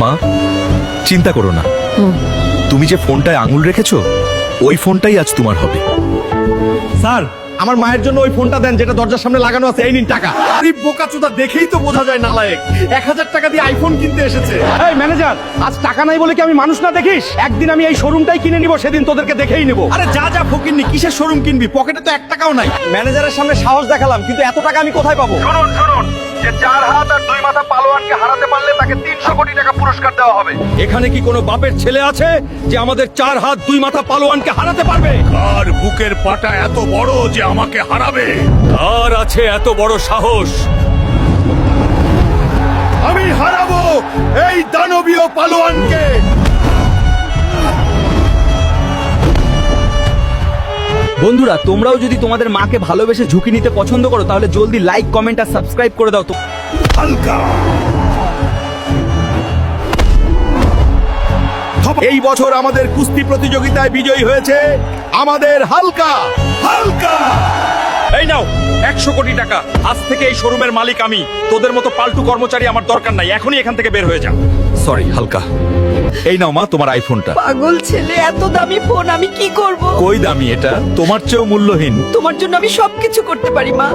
মা চিন্তা করো না, তুমি যে ফোনটায় আঙুল রেখেছো ওই ফোনটাই আজ তোমার হবে। স্যার, আমার মায়ের জন্য ওই ফোনটা দেন যেটা দরজার সামনে লাগানো আছে। এই নিন টাকা। আরে বোকাচোদা, দেখেই তো বোঝা যায় নালায়েক। 1000 টাকা দিয়ে আইফোন কিনতে এসেছে। এই ম্যানেজার, আজ টাকা নাই বলে কি আমি মানুষ না দেখিস? একদিন আমি এই শোরুমটাই কিনে নিব, সেদিন তোদেরকে দেখেই নিব। আরে যা যা ফকিরনি, কিসের শোরুম কিনবি? পকেটে তো 1 টাকাও নাই। ম্যানেজারের সামনে সাহস দেখালাম, কিন্তু এত টাকা আমি কোথায় পাবো? শুনুন শুনুন, যে 4 হাত আর 2 মাথা পালোয়ানকে হারাতে পারলে তাকে 300 কোটি টাকা পুরস্কার দেওয়া হবে। এখানে কি কোনো বাপের ছেলে আছে যে আমাদের 4 হাত 2 মাথা পালোয়ানকে হারাতে পারবে? আর বুকের পাটা এত বড় যে আমাকে হারাবে? আর আছে এত বড় সাহস? আমি হারাবো এই দানবীয় পালোয়ানকে। বন্ধুরা, তোমরাও যদি তোমাদের মাকে ভালোবেসে ঝুঁকি নিতে পছন্দ করো তাহলে জলদি লাইক, কমেন্ট আর সাবস্ক্রাইব করে দাও তো। হালকা। এই বছর আমাদের কুস্তি প্রতিযোগিতায় বিজয়ী হয়েছে আমাদের হালকা। হালকা। এই নাও 100 কোটি টাকা। আজ থেকে এই শোরুমের মালিক আমি। তোদের মতো পাল্টু কর্মচারী আমার দরকার নাই। এখনই এখান থেকে বের হয়ে যা। সরি হালকা, এই নাও মা তোমার আইফোনটা। পাগল ছেলে, এত দামি ফোন আমি কি করব? কই দামি এটা, তোমার চেয়েও মূল্যহীন। তোমার জন্য আমি সবকিছু করতে পারি মা।